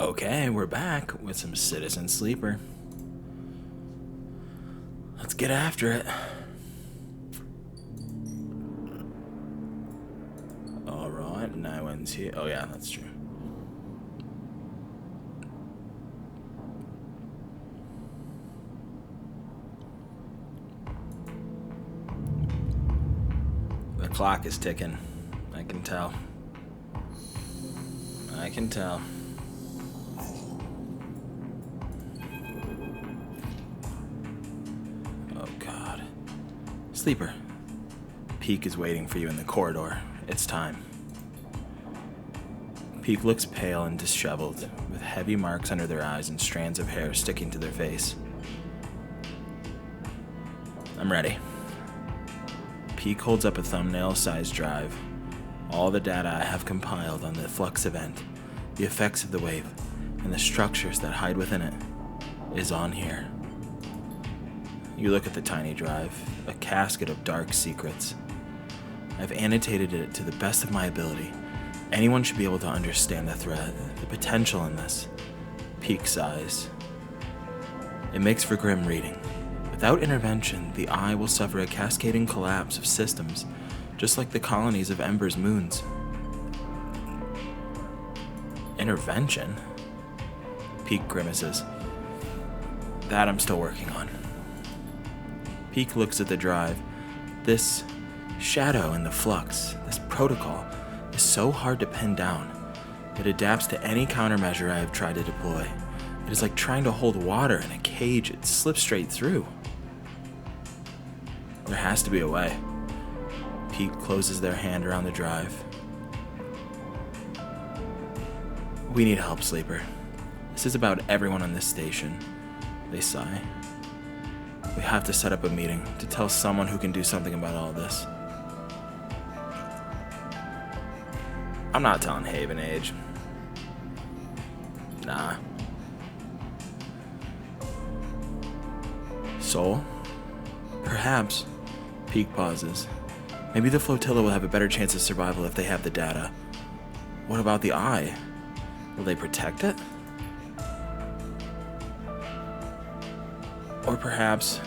Okay, we're back with some Citizen Sleeper. Let's get after it. Alright, no one's here. Oh yeah, that's true. The clock is ticking. I can tell. Oh god. Sleeper. Peak is waiting for you in the corridor. It's time. Peak looks pale and disheveled, with heavy marks under their eyes and strands of hair sticking to their face. I'm ready. Peak holds up a thumbnail-sized drive. All the data I have compiled on the flux event, the effects of the wave, and the structures that hide within it, is on here. You look at the tiny drive, a casket of dark secrets. I've annotated it to the best of my ability. Anyone should be able to understand the threat, the potential in this. Peak sighs. It makes for grim reading. Without intervention, the Eye will suffer a cascading collapse of systems, just like the colonies of Ember's moons. Intervention? Peak grimaces. That I'm still working on. Peak looks at the drive. This shadow in the flux, this protocol, is so hard to pin down. It adapts to any countermeasure I have tried to deploy. It is like trying to hold water in a cage. It slips straight through. There has to be a way. Peak closes their hand around the drive. We need help, Sleeper. This is about everyone on this station. They sigh. We have to set up a meeting to tell someone who can do something about all this. I'm not telling Haven Age. Nah. Soul? Perhaps. Peak pauses. Maybe the flotilla will have a better chance of survival if they have the data. What about the Eye? Will they protect it? Or perhaps,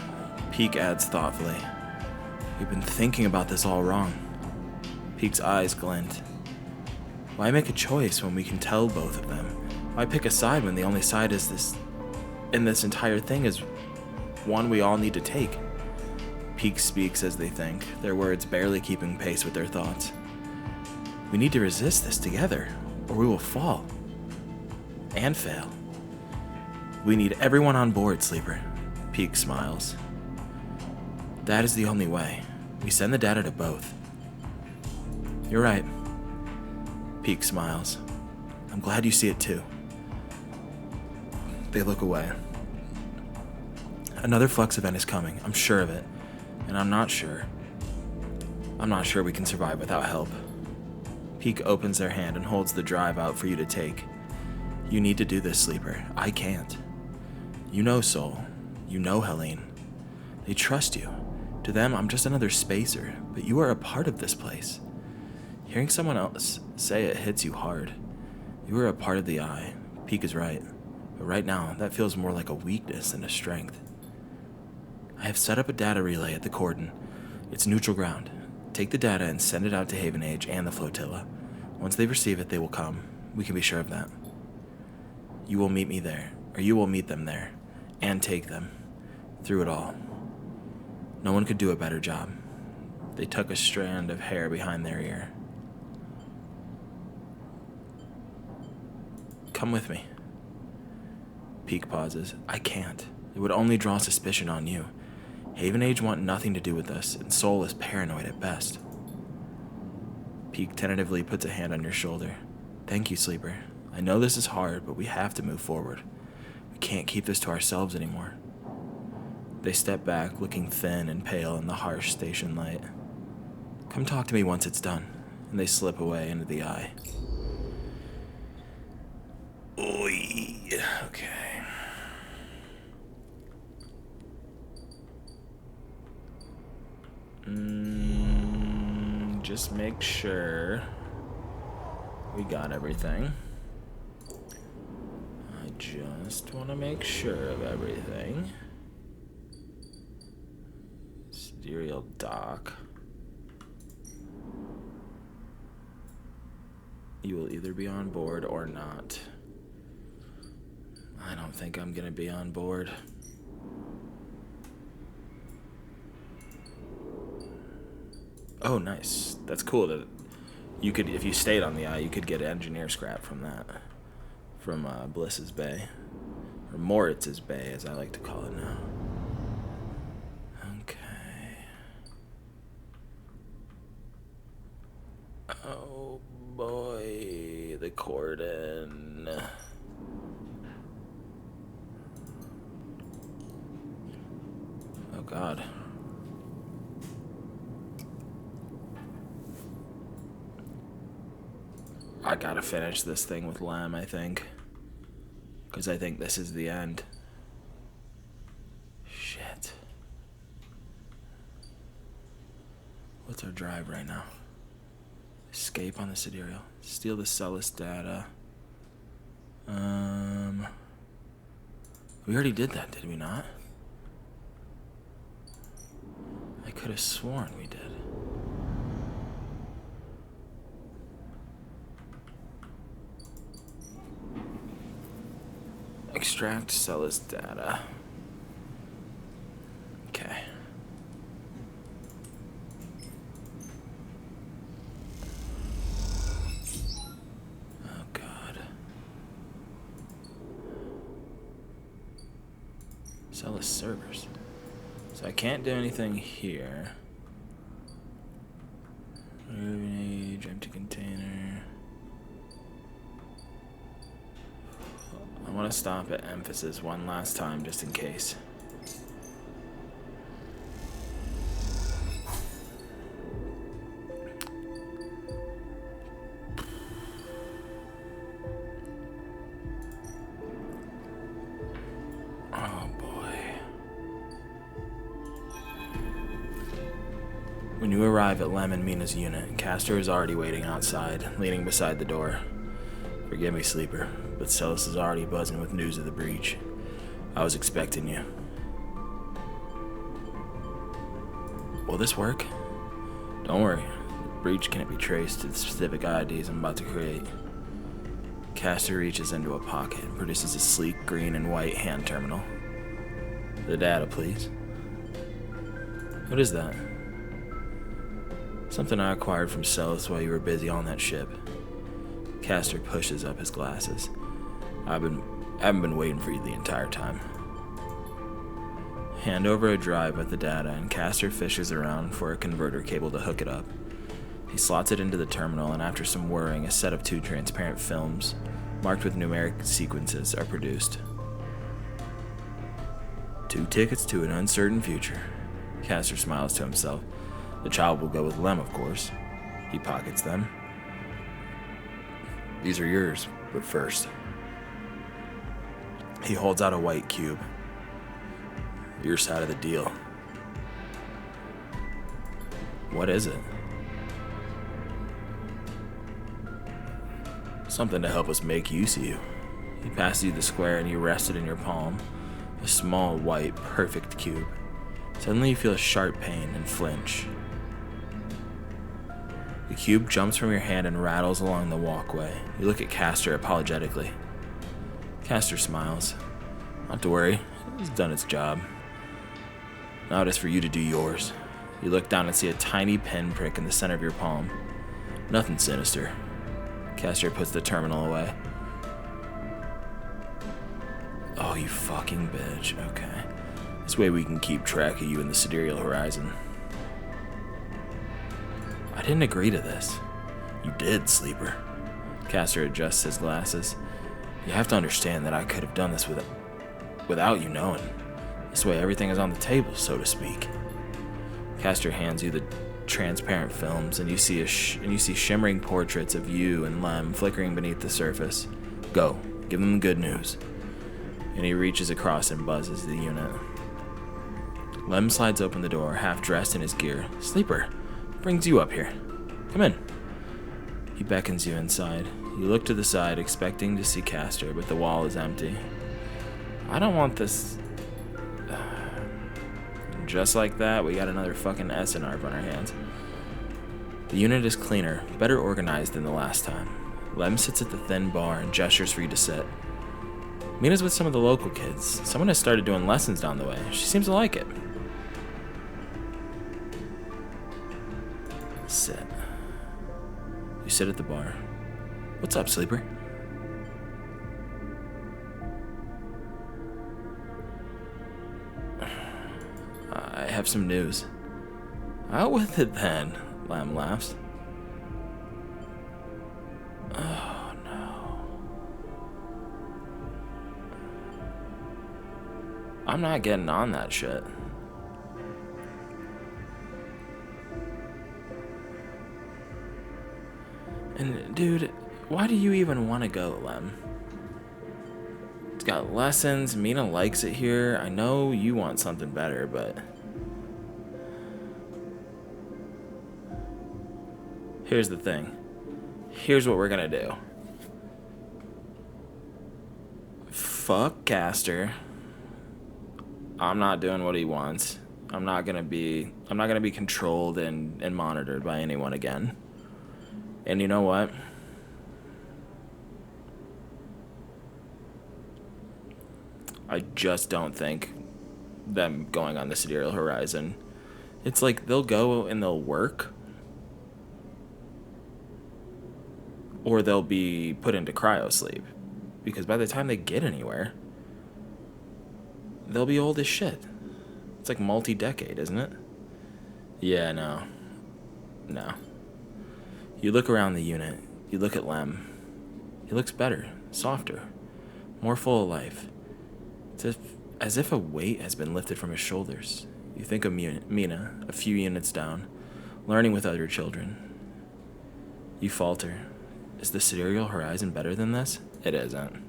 Peak adds thoughtfully, we've been thinking about this all wrong. Peak's eyes glint. Why make a choice when we can tell both of them? Why pick a side when the only side is this entire thing is one we all need to take? Peak speaks as they think, their words barely keeping pace with their thoughts. We need to resist this together, or we will fall. And fail. We need everyone on board, Sleeper. Peak smiles. That is the only way. We send the data to both. You're right. Peak smiles. I'm glad you see it too. They look away. Another flux event is coming, I'm sure of it. And I'm not sure we can survive without help. Peak opens their hand and holds the drive out for you to take. You need to do this, Sleeper. I can't. You know Soul. You know Helene. They trust you. To them, I'm just another spacer, but you are a part of this place. Hearing someone else say it hits you hard. You are a part of the Eye. Peak is right. But right now, that feels more like a weakness than a strength. I have set up a data relay at the cordon. It's neutral ground. Take the data and send it out to Haven Age and the flotilla. Once they receive it, they will come. We can be sure of that. You will meet me there, or you will meet them there, and take them. Through it all. No one could do a better job. They tuck a strand of hair behind their ear. Come with me. Peak pauses. I can't. It would only draw suspicion on you. Haven Age want nothing to do with us, and Soul is paranoid at best. Peak tentatively puts a hand on your shoulder. Thank you, Sleeper. I know this is hard, but we have to move forward. We can't keep this to ourselves anymore. They step back, looking thin and pale in the harsh station light. Come talk to me once it's done, and they slip away into the Eye. Oy. Okay. Just make sure we got everything. just want to make sure of everything. Sidereal dock. You will either be on board or not. I don't think I'm gonna be on board. Oh, nice. That's cool that you could, if you stayed on the eye, you could get engineer scrap from that. From Bliss's Bay. Or Moritz's Bay, as I like to call it now. Okay. Oh boy, the cordon. Oh god. I gotta finish this thing with Lem, I think. Because I think this is the end. Shit. What's our drive right now? Escape on the Sidereal. Steal the Celis data. We already did that, did we not? I could have sworn we did. Extract Celis data. Okay. Oh god. Celis servers. So I can't do anything here. Age, empty container. I want to stop at emphasis one last time just in case. Oh boy. When you arrive at Lem and Mina's unit, Castor is already waiting outside, leaning beside the door. Forgive me, Sleeper, but Celis is already buzzing with news of the breach. I was expecting you. Will this work? Don't worry. The breach can't be traced to the specific IDs I'm about to create. Castor reaches into a pocket and produces a sleek green and white hand terminal. The data, please. What is that? Something I acquired from Celis while you were busy on that ship. Castor pushes up his glasses. I haven't been waiting for you the entire time. Hand over a drive with the data, and Castor fishes around for a converter cable to hook it up. He slots it into the terminal, and after some whirring, a set of 2 transparent films, marked with numeric sequences, are produced. 2 tickets to an uncertain future. Castor smiles to himself. The child will go with Lem, of course. He pockets them. These are yours, but first. He holds out a white cube. Your side of the deal. What is it? Something to help us make use of you. He passes you the square and you rest it in your palm. A small, white, perfect cube. Suddenly you feel a sharp pain and flinch. The cube jumps from your hand and rattles along the walkway. You look at Castor apologetically. Castor smiles. Not to worry, it's done its job. Now it is for you to do yours. You look down and see a tiny pinprick in the center of your palm. Nothing sinister. Castor puts the terminal away. Oh, you fucking bitch. Okay. This way we can keep track of you in the sidereal horizon. I didn't agree to this. You did, Sleeper. Castor adjusts his glasses. You have to understand that I could have done this without you knowing. This way everything is on the table, so to speak. Castor hands you the transparent films, and you see shimmering portraits of you and Lem flickering beneath the surface. Go, give them the good news. And he reaches across and buzzes the unit. Lem slides open the door, half dressed in his gear. Sleeper, what brings you up here? Come in. He beckons you inside. You look to the side, expecting to see Castor, but the wall is empty. I don't want this. Just like that, we got another fucking SNR on our hands. The unit is cleaner, better organized than the last time. Lem sits at the thin bar and gestures for you to sit. Mina's with some of the local kids. Someone has started doing lessons down the way. She seems to like it. Sit. You sit at the bar. What's up, sleeper? I have some news. Out with it then, Lamb laughs. Oh no. I'm not getting on that shit. And dude, why do you even want to go, Lem? It's got lessons, Mina likes it here. I know you want something better, but here's the thing. Here's what we're gonna do. Fuck Castor. I'm not doing what he wants. I'm not gonna be controlled and monitored by anyone again. And you know what? I just don't think them going on the Sidereal Horizon. It's like they'll go and they'll work, or they'll be put into cryosleep. Because by the time they get anywhere, they'll be old as shit. It's like multi-decade, isn't it? Yeah, no. You look around the unit, you look at Lem. He looks better, softer, more full of life. It's as if a weight has been lifted from his shoulders. You think of Mina, a few units down, learning with other children. You falter. Is the Sidereal Horizon better than this? It isn't.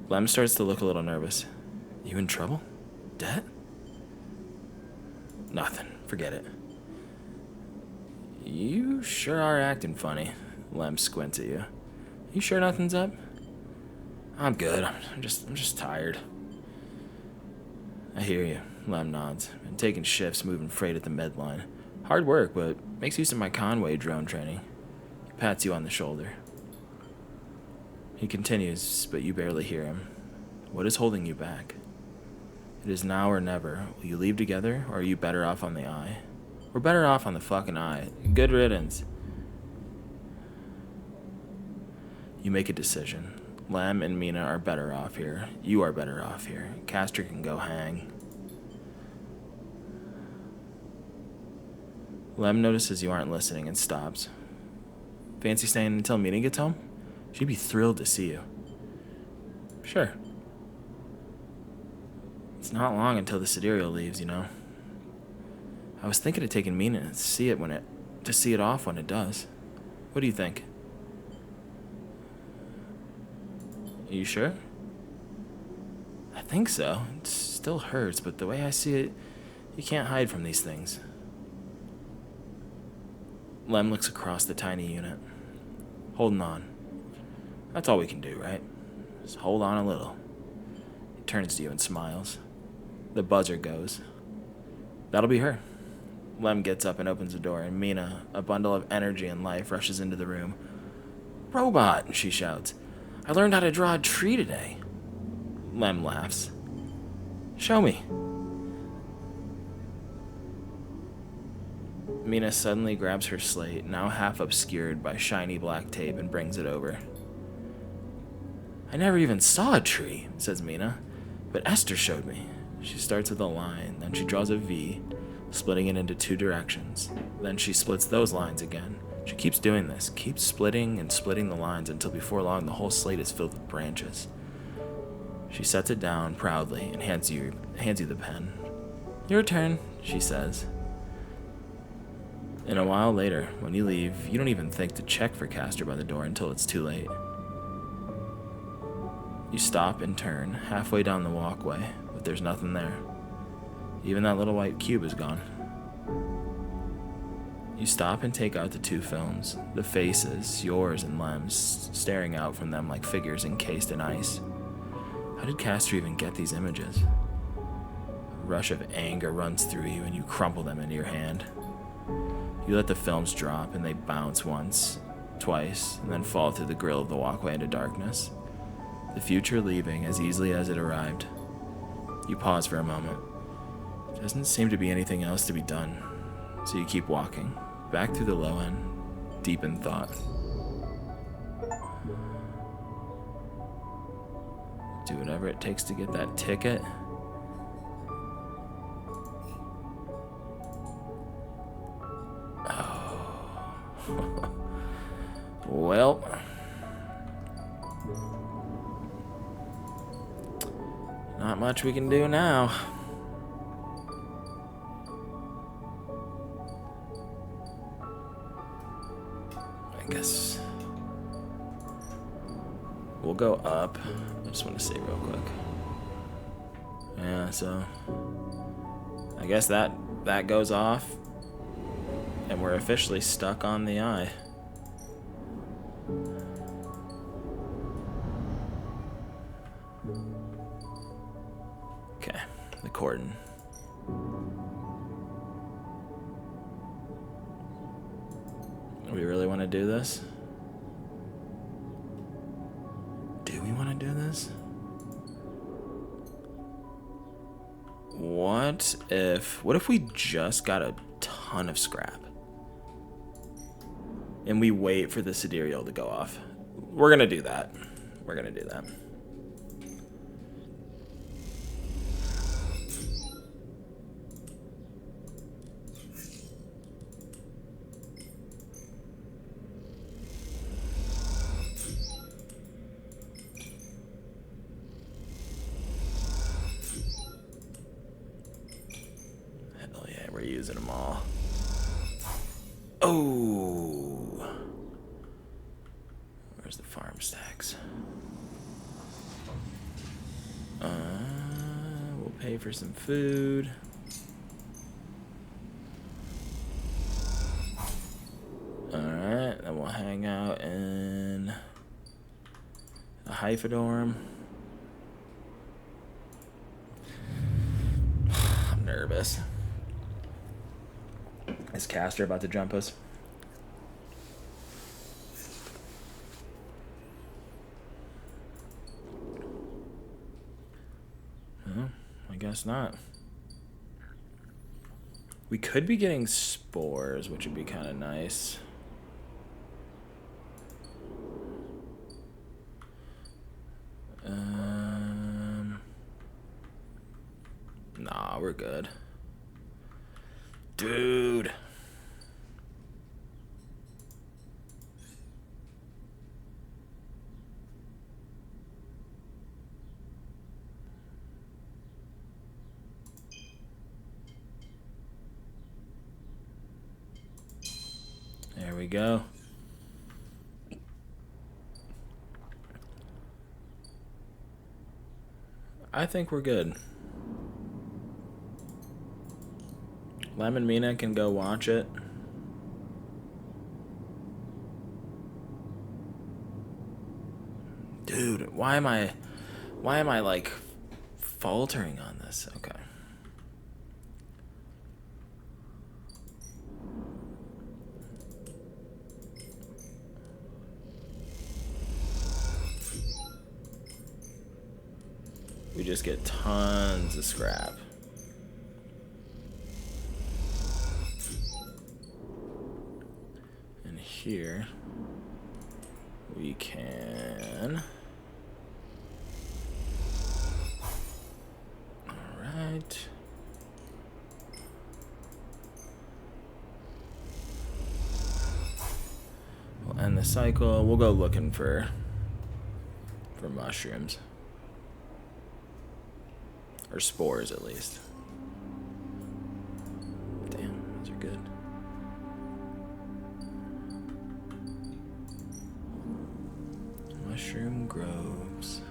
Lem starts to look a little nervous. You in trouble? Debt? Nothing. Forget it. You sure are acting funny. Lem squints at you. You sure nothing's up? I'm good. I'm just tired. I hear you. Lem nods. Been taking shifts moving freight at the med line. Hard work, but makes use of my Conway drone training. He pats you on the shoulder. He continues, but you barely hear him. What is holding you back? It is now or never. Will you leave together, or are you better off on the eye? We're better off on the fucking eye. Good riddance. You make a decision. Lem and Mina are better off here. You are better off here. Castor can go hang. Lem notices you aren't listening and stops. Fancy staying until Mina gets home? She'd be thrilled to see you. Sure. It's not long until the Sidereal leaves, you know. I was thinking of taking Mina to see it off when it does. What do you think? Are you sure? I think so. It still hurts, but the way I see it, you can't hide from these things. Lem looks across the tiny unit. Holding on. That's all we can do, right? Just hold on a little. He turns to you and smiles. The buzzer goes. That'll be her. Lem gets up and opens the door, and Mina, a bundle of energy and life, rushes into the room. Robot, she shouts. I learned how to draw a tree today. Lem laughs. Show me. Mina suddenly grabs her slate, now half obscured by shiny black tape, and brings it over. I never even saw a tree, says Mina, but Esther showed me. She starts with a line, then she draws a V, splitting it into two directions. Then she splits those lines again. She keeps doing this, keeps splitting and splitting the lines until before long the whole slate is filled with branches. She sets it down proudly and hands you the pen. Your turn, she says. And a while later, when you leave, you don't even think to check for Castor by the door until it's too late. You stop and turn, halfway down the walkway, but there's nothing there. Even that little white cube is gone. You stop and take out the two films, the faces, yours and Lem's, staring out from them like figures encased in ice. How did Castor even get these images? A rush of anger runs through you and you crumple them into your hand. You let the films drop and they bounce once, twice, and then fall through the grill of the walkway into darkness. The future leaving as easily as it arrived. You pause for a moment. There doesn't seem to be anything else to be done, so you keep walking, back through the low end, deep in thought. Do whatever it takes to get that ticket. Oh. Well. Not much we can do now. I guess we'll go up. I just want to say real quick. Yeah, so I guess that goes off and we're officially stuck on the eye. Okay, the cordon. We really want to do this? Do we want to do this? What if we just got a ton of scrap? And we wait for the sidereal to go off. We're gonna do that. We're gonna do that. Hell yeah, we're using them all. Oh, where's the farm stacks? We'll pay for some food. Alright, then we'll hang out in a Hyphodorm. I'm nervous. Is Castor about to jump us? Well, I guess not. We could be getting spores, which would be kind of nice. Nah, we're good. Dude. There we go. I think we're good. Lem and Mina can go watch it. Dude, why am I like faltering on this? Okay. We just get tons of scrap. And here we can. All right. We'll end the cycle. We'll go looking for mushrooms. Or spores, at least. Damn, those are good. Mushroom groves.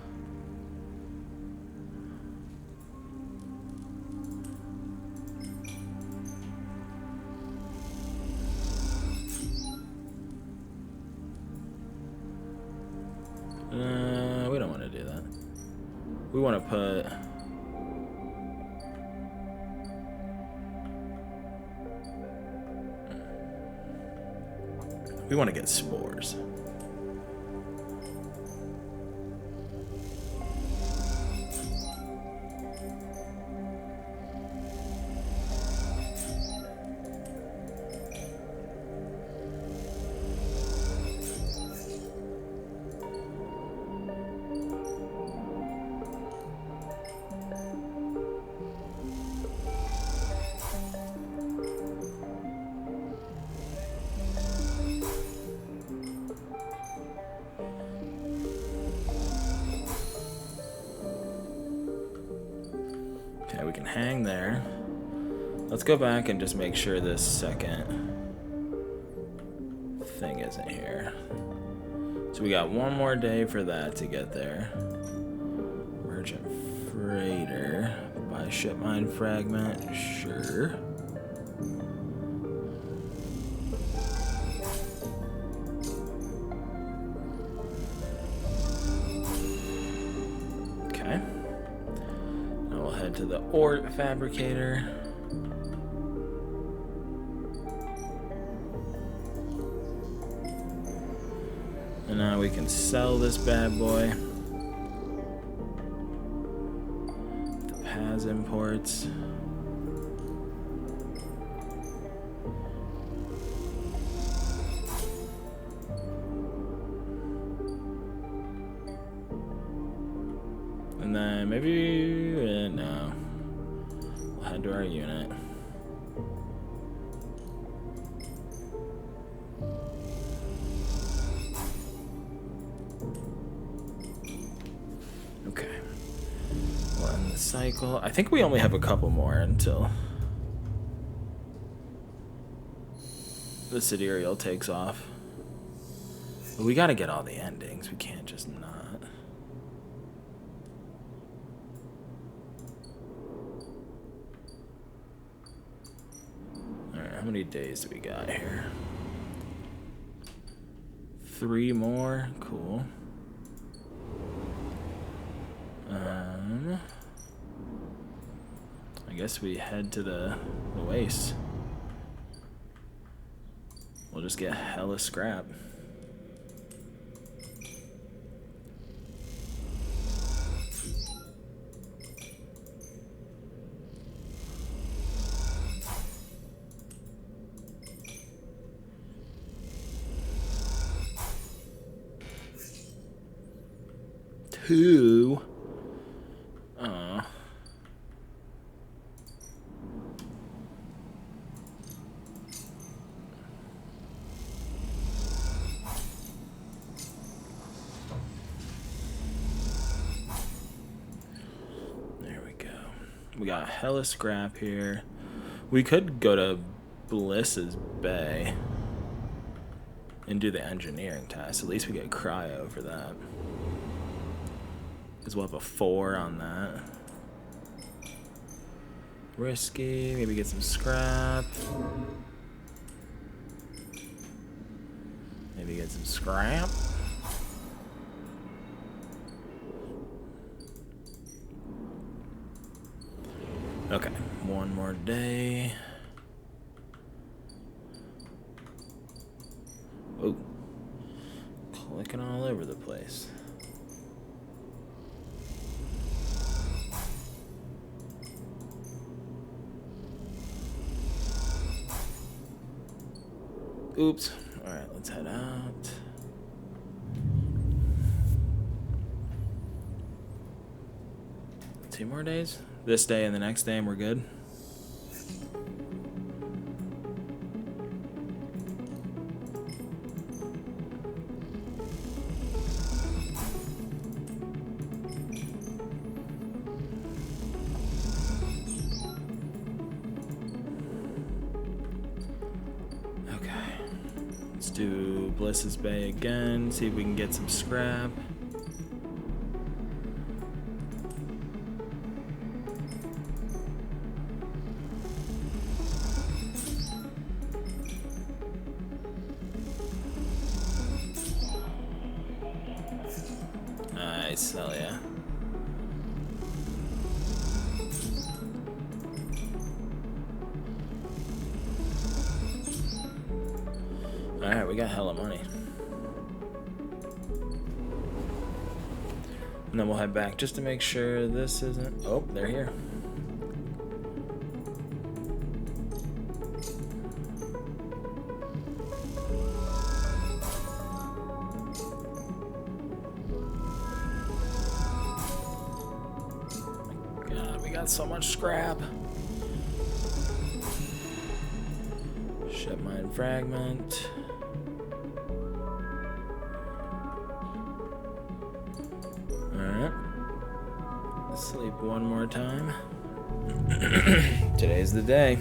We don't want to do that. We want to put... We want to get spores. Okay, we can hang there. Let's go back and just make sure this second thing isn't here. So we got one more day for that to get there. Merchant freighter. Buy ship mine fragment. Sure. Okay. Now we'll head to the ore fabricator. And now we can sell this bad boy. The Paz imports. And then maybe, no. We'll head to our unit. Okay. We'll end the cycle. I think we only have a couple more until the sidereal takes off. But we gotta get all the endings. We can't just not. Alright, how many days do we got here? 3 more? Cool. I guess we head to the waste. We'll just get hella scrap. Two. We got hella scrap here. We could go to Bliss's Bay and do the engineering test. At least we get cryo for that. Because we'll have a 4 on that. Risky. Maybe get some scrap. Maybe get some scrap. Okay, one more day. Oh, clicking all over the place. Oops. All right, let's head out. Two more days? This day and the next day and we're good? Okay. Let's do Bliss's Bay again, see if we can get some scrap. Nice, hell yeah. we got hella money. And then we'll head back just to make sure this isn't... Oh, they're here. God, we got so much scrap. Ship mine fragment. Alright. Sleep one more time. Today's the day.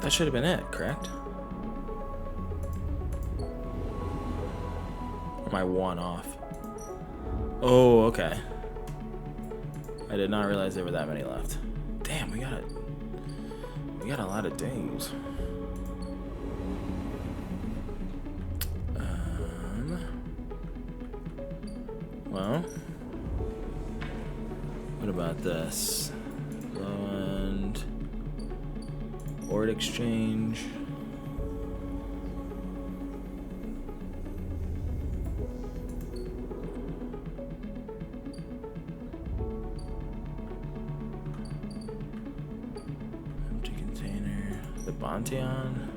That should have been it, correct? Or am I one off? Oh, okay. I did not realize there were that many left. Damn, we got a lot of days. Well, what about this? Low end. Board exchange. Empty container. The Bonteon.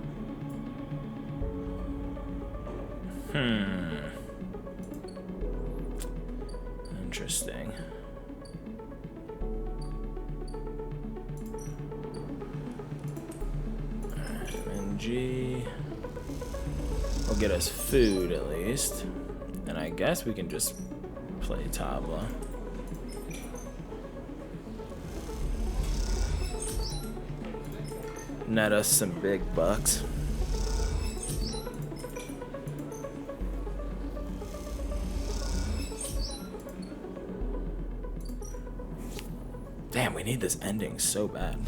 Interesting. MNG. Will get us food at least. And I guess we can just play Tabla. Net us some big bucks. Damn, we need this ending so bad.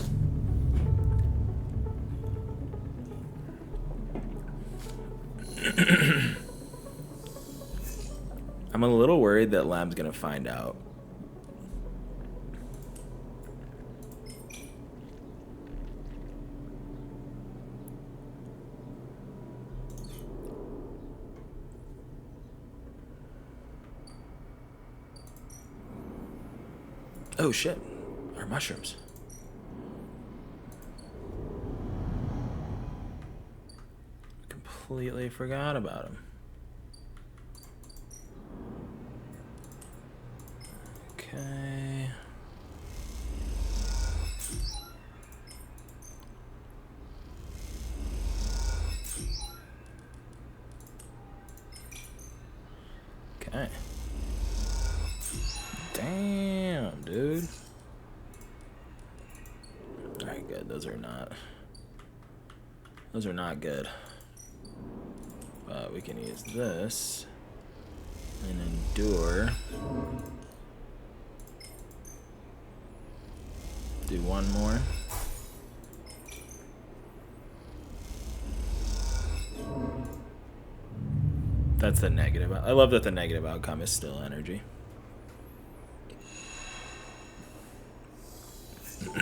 I'm a little worried that Lab's gonna find out. Oh shit, our mushrooms. Completely forgot about them. Okay. Okay. Damn, dude. Alright, good. Those are not good. But we can use this and endure. Do one more. That's the negative. I love that the negative outcome is still energy. These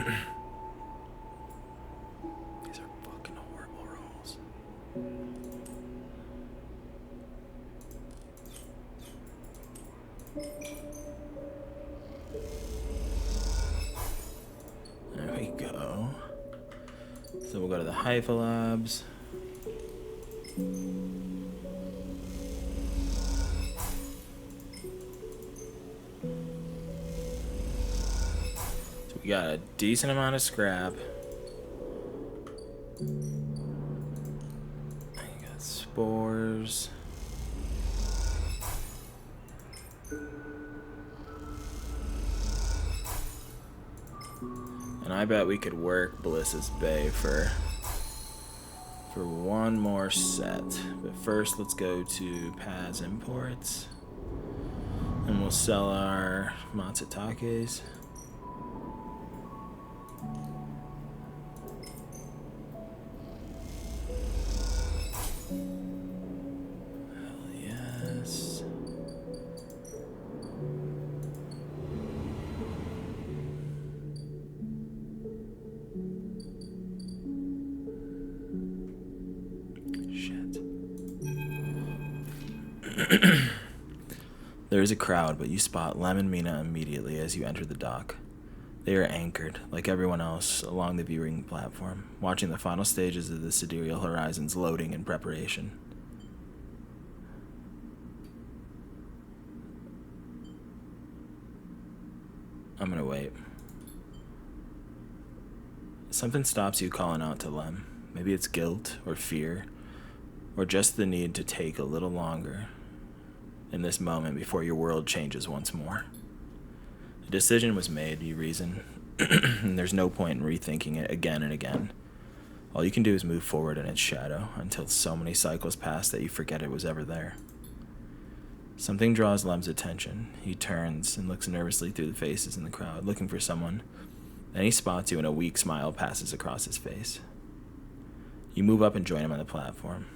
are fucking horrible rolls. There we go. So we'll go to the Hypha Labs. So we got a decent amount of scrap. I got spores. And I bet we could work Bliss's Bay for one more set. But first, let's go to Paz Imports. And we'll sell our Matsutakes. Shit. There is a crowd, but you spot Lem and Mina immediately as you enter the dock. They are anchored, like everyone else, along the viewing platform, watching the final stages of the Sidereal Horizon's loading and preparation. I'm gonna wait. Something stops you calling out to Lem. Maybe it's guilt, or fear, or just the need to take a little longer in this moment before your world changes once more. The decision was made, you reason, and there's no point in rethinking it again and again. All you can do is move forward in its shadow until so many cycles pass that you forget it was ever there. Something draws Lem's attention. He turns and looks nervously through the faces in the crowd, looking for someone. Then he spots you and a weak smile passes across his face. You move up and join him on the platform.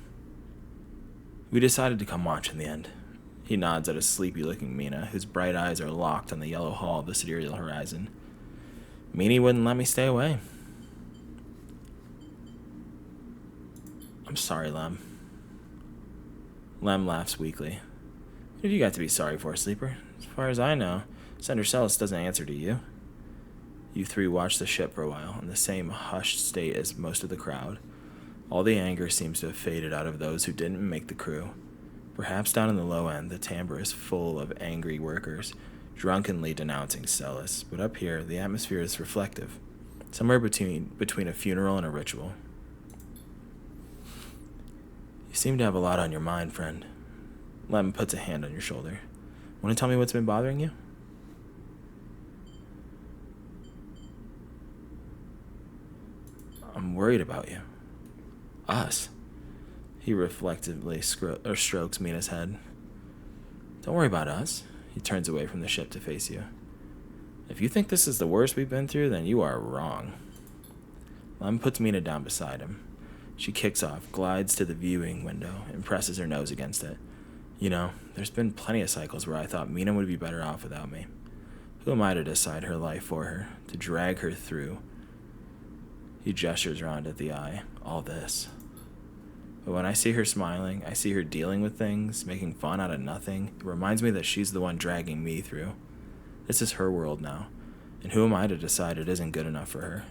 We decided to come watch in the end. He nods at a sleepy-looking Mina, whose bright eyes are locked on the yellow hull of the Sidereal Horizon. Meanie wouldn't let me stay away. I'm sorry, Lem. Lem laughs weakly. What have you got to be sorry for, Sleeper? As far as I know, Senator Celis doesn't answer to you. You three watch the ship for a while, in the same hushed state as most of the crowd. All the anger seems to have faded out of those who didn't make the crew. Perhaps down in the low end, the timbre is full of angry workers, drunkenly denouncing Celis, but up here, the atmosphere is reflective, somewhere between a funeral and a ritual. You seem to have a lot on your mind, friend. Lem puts a hand on your shoulder. Want to tell me what's been bothering you? I'm worried about you. Us? He reflectively strokes Mina's head. Don't worry about us. He turns away from the ship to face you. If you think this is the worst we've been through, then you are wrong. Lem puts Mina down beside him. She kicks off, glides to the viewing window, and presses her nose against it. You know, there's been plenty of cycles where I thought Mina would be better off without me. Who am I to decide her life for her, to drag her through? He gestures around at the eye. All this. But when I see her smiling, I see her dealing with things, making fun out of nothing. It reminds me that she's the one dragging me through. This is her world now, and who am I to decide it isn't good enough for her?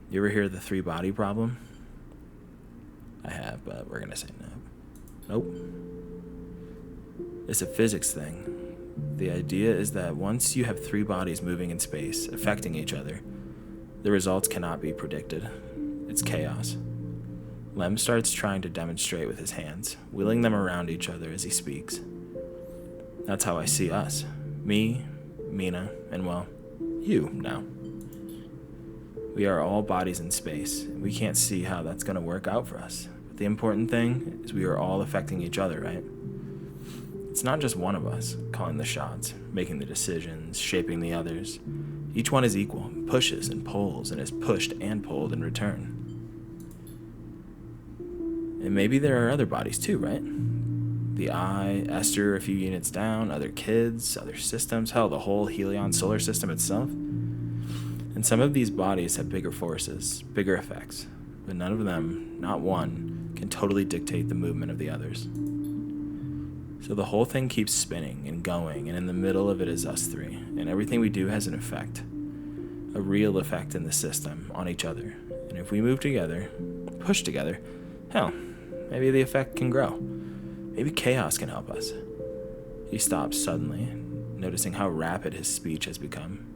You ever hear of the three-body problem? I have, but we're gonna say no. Nope. It's a physics thing. The idea is that once you have three bodies moving in space, affecting each other, the results cannot be predicted. It's chaos. Lem starts trying to demonstrate with his hands, wheeling them around each other as he speaks. That's how I see us. Me, Mina, and well, you now. We are all bodies in space, and we can't see how that's going to work out for us. But the important thing is we are all affecting each other, right? It's not just one of us calling the shots, making the decisions, shaping the others. Each one is equal, pushes and pulls, and is pushed and pulled in return. And maybe there are other bodies too, right? The Eye, Esther a few units down, other kids, other systems, hell, the whole Helion solar system itself. And some of these bodies have bigger forces, bigger effects, but none of them, not one, can totally dictate the movement of the others. So the whole thing keeps spinning and going, and in the middle of it is us three, and everything we do has an effect, a real effect in the system, on each other. And if we move together, push together, hell, maybe the effect can grow. Maybe chaos can help us. He stops suddenly, noticing how rapid his speech has become.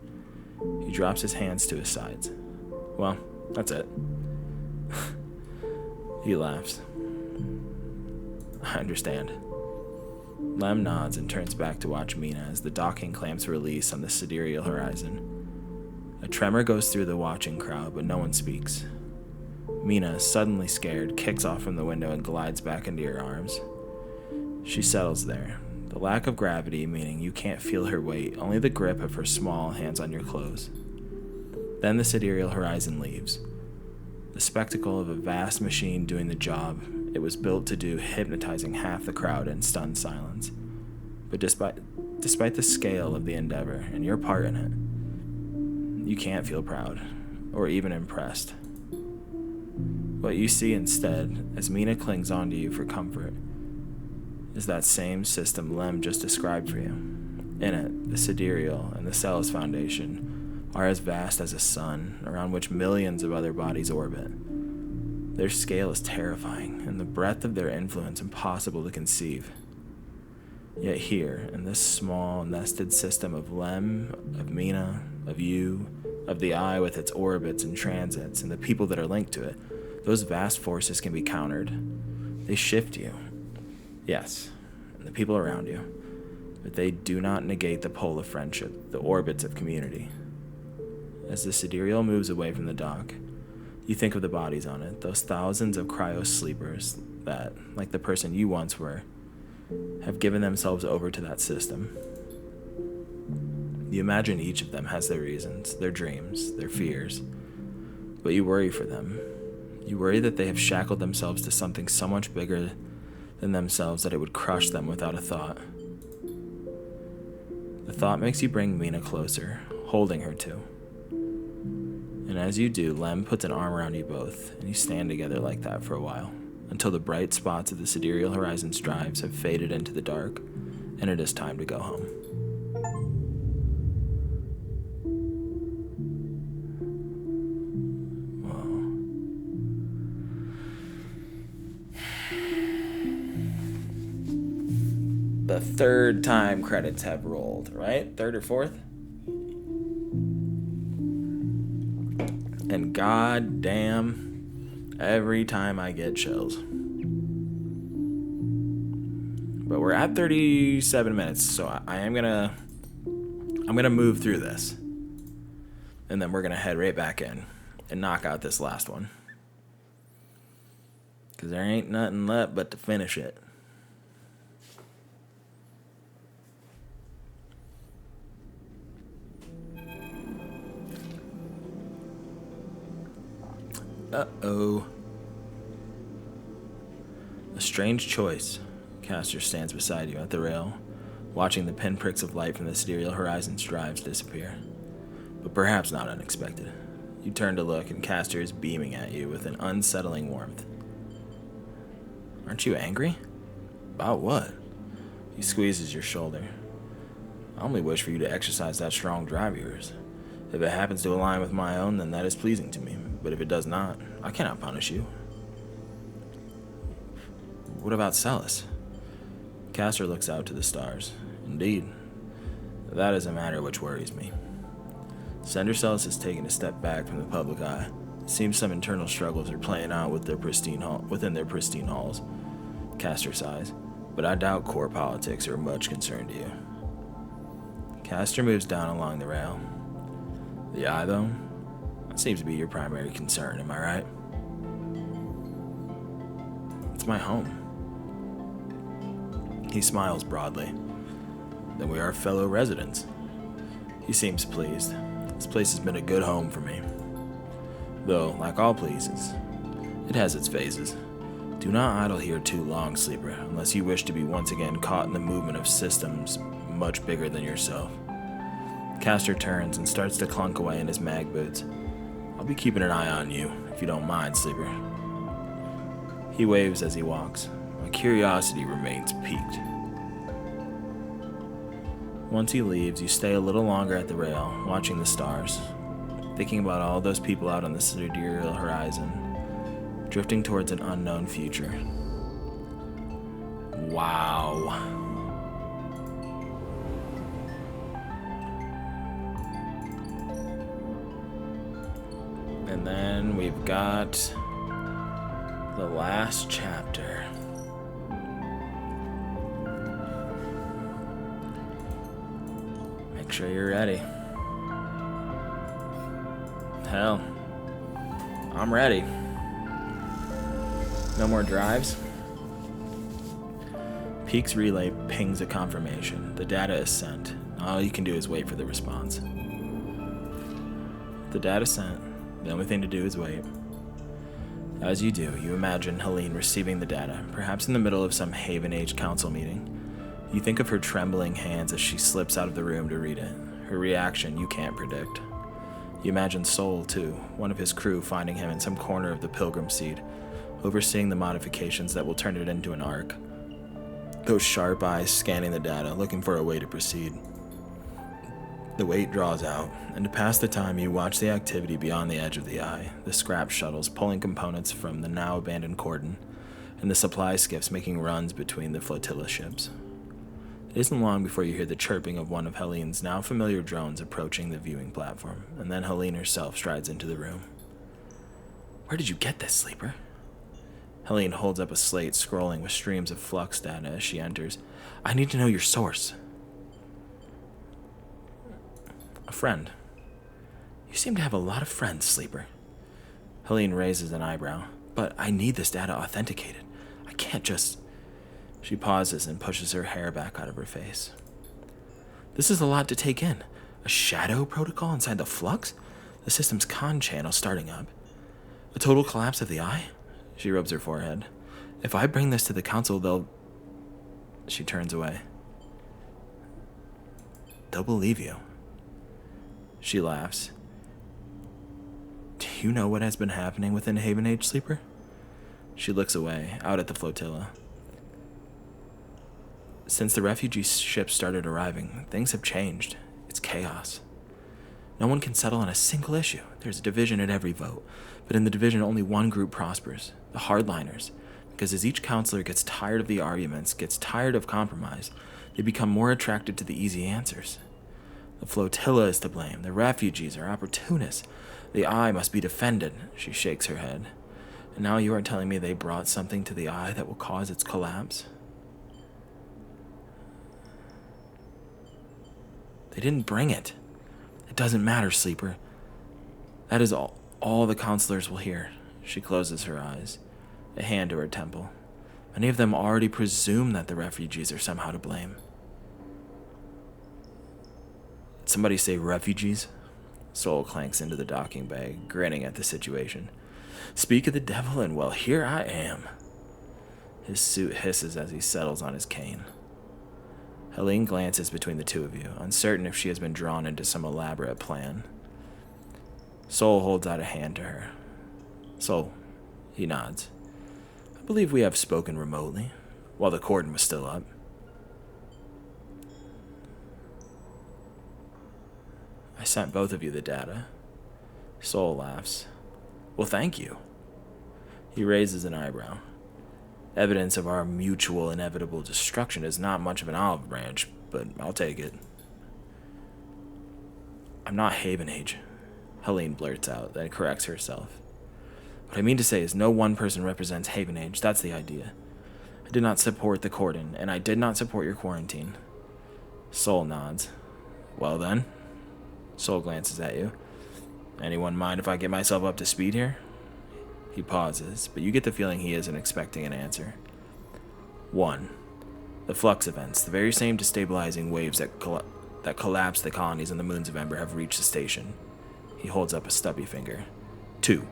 He drops his hands to his sides. Well, that's it. He laughs. I understand. Lem nods and turns back to watch Mina as the docking clamps release on the Sidereal Horizon. A tremor goes through the watching crowd, but no one speaks. Mina, suddenly scared, kicks off from the window and glides back into your arms. She settles there, the lack of gravity meaning you can't feel her weight, only the grip of her small hands on your clothes. Then the Sidereal Horizon leaves. The spectacle of a vast machine doing the job it was built to do, hypnotizing half the crowd in stunned silence. But despite the scale of the endeavor and your part in it, you can't feel proud or even impressed. What you see instead, as Mina clings onto you for comfort, is that same system Lem just described for you. In it, the Sidereal and the Celis Foundation are as vast as a sun, around which millions of other bodies orbit. Their scale is terrifying, and the breadth of their influence impossible to conceive. Yet here, in this small, nested system of Lem, of Mina, of you, of the Eye with its orbits and transits, and the people that are linked to it, those vast forces can be countered. They shift you. Yes, and the people around you. But they do not negate the pole of friendship, the orbits of community. As the Sidereal moves away from the dock, you think of the bodies on it, those thousands of cryo-sleepers that, like the person you once were, have given themselves over to that system. You imagine each of them has their reasons, their dreams, their fears, but you worry for them. You worry that they have shackled themselves to something so much bigger than themselves that it would crush them without a thought. The thought makes you bring Mina closer, holding her to. And as you do, Lem puts an arm around you both, and you stand together like that for a while, until the bright spots of the Sidereal Horizon's drives have faded into the dark, and it is time to go home. The third time credits have rolled, right? Third or fourth? And god damn, every time I get chills. But we're at 37 minutes, so I'm gonna move through this. And then we're gonna head right back in and knock out this last one. 'Cause there ain't nothing left but to finish it. Uh-oh. A strange choice. Castor stands beside you at the rail, watching the pinpricks of light from the Sidereal Horizon's drives disappear. But perhaps not unexpected. You turn to look, and Castor is beaming at you with an unsettling warmth. Aren't you angry? About what? He squeezes your shoulder. I only wish for you to exercise that strong drive of yours. If it happens to align with my own, then that is pleasing to me. But if it does not, I cannot punish you. What about Celis? Castor looks out to the stars. Indeed, that is a matter which worries me. Senator Celis has taken a step back from the public eye. It seems some internal struggles are playing out with within their pristine halls. Castor sighs, but I doubt core politics are much concern to you. Castor moves down along the rail. The Eye, though? That seems to be your primary concern, am I right? It's my home. He smiles broadly. Then we are fellow residents. He seems pleased. This place has been a good home for me. Though, like all places, it has its phases. Do not idle here too long, sleeper, unless you wish to be once again caught in the movement of systems much bigger than yourself. Castor turns and starts to clunk away in his mag boots. I'll be keeping an eye on you, if you don't mind, sleeper. He waves as he walks. My curiosity remains piqued. Once he leaves, you stay a little longer at the rail, watching the stars, thinking about all those people out on the sidereal horizon, drifting towards an unknown future. Wow. And then we've got the last chapter. Make sure you're ready. Hell, I'm ready. No more drives? Peak's relay pings a confirmation. The data is sent. All you can do is wait for the response. The data sent. The only thing to do is wait. As you do, you imagine Helene receiving the data, perhaps in the middle of some Haven Age Council meeting. You think of her trembling hands as she slips out of the room to read it. Her reaction you can't predict. You imagine Soul, too, one of his crew, finding him in some corner of the Pilgrim Seed, overseeing the modifications that will turn it into an ark. Those sharp eyes scanning the data, looking for a way to proceed. The wait draws out, and to pass the time, you watch the activity beyond the edge of the eye, the scrap shuttles pulling components from the now abandoned cordon, and the supply skiffs making runs between the flotilla ships. It isn't long before you hear the chirping of one of Helene's now familiar drones approaching the viewing platform, and then Helene herself strides into the room. "Where did you get this, Sleeper?" Helene holds up a slate scrolling with streams of flux data as she enters. "I need to know your source." "A friend. You seem to have a lot of friends, Sleeper." Helene raises an eyebrow. "But I need this data authenticated. I can't just..." She pauses and pushes her hair back out of her face. "This is a lot to take in. A shadow protocol inside the flux? The system's con channel starting up. A total collapse of the eye?" She rubs her forehead. "If I bring this to the council, they'll..." She turns away. "They'll believe you." She laughs. "Do you know what has been happening within Haven Age, Sleeper?" She looks away, out at the flotilla. "Since the refugee ships started arriving, things have changed. It's chaos. No one can settle on a single issue. There's a division at every vote, but in the division only one group prospers, the hardliners, because as each counselor gets tired of the arguments, gets tired of compromise, they become more attracted to the easy answers. The flotilla is to blame. The refugees are opportunists. The eye must be defended." She shakes her head. "And now you are telling me they brought something to the eye that will cause its collapse?" "They didn't bring it. It doesn't matter, Sleeper. That is all the counselors will hear." She closes her eyes, a hand to her temple. "Many of them already presume that the refugees are somehow to blame." "Did somebody say refugees?" Soul clanks into the docking bay, grinning at the situation. "Speak of the devil, and well, here I am." His suit hisses as he settles on his cane. Helene glances between the two of you, uncertain if she has been drawn into some elaborate plan. Soul holds out a hand to her. "Soul," he nods. "I believe we have spoken remotely, while the cordon was still up." "I sent both of you the data." Soul laughs. "Well, thank you." He raises an eyebrow. "Evidence of our mutual inevitable destruction is not much of an olive branch, but I'll take it." "I'm not Haven Age," Helene blurts out, then corrects herself. "What I mean to say is no one person represents Haven Age, that's the idea. I did not support the cordon, and I did not support your quarantine." Soul nods. "Well then," Soul glances at you. "Anyone mind if I get myself up to speed here?" He pauses, but you get the feeling he isn't expecting an answer. 1. The flux events, the very same destabilizing waves that collapsed the colonies on the moons of Ember, have reached the station. He holds up a stubby finger. 2.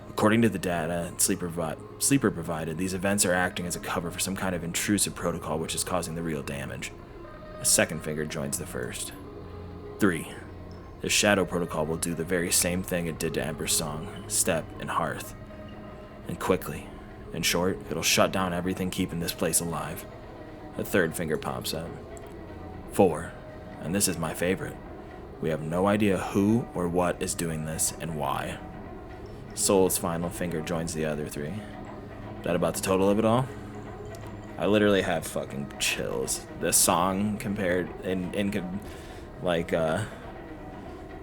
According to the data Sleeper provided, these events are acting as a cover for some kind of intrusive protocol which is causing the real damage. A second finger joins the first. 3. The Shadow Protocol will do the very same thing it did to Ember's Song, Step, and Hearth. And quickly. In short, it'll shut down everything keeping this place alive. A third finger pops up. 4. And this is my favorite. We have no idea who or what is doing this and why. Soul's final finger joins the other 3. That about the total of it all? I literally have fucking chills. This song compared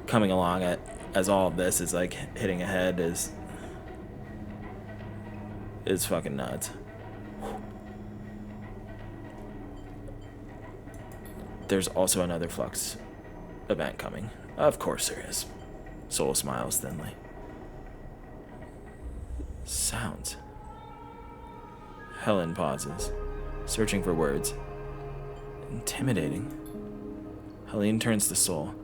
coming along as all of this is like hitting ahead is fucking nuts. There's also another flux event coming. Of course there is. Soul smiles thinly. Sounds. Helen pauses, searching for words. Intimidating. Helene turns to Soul.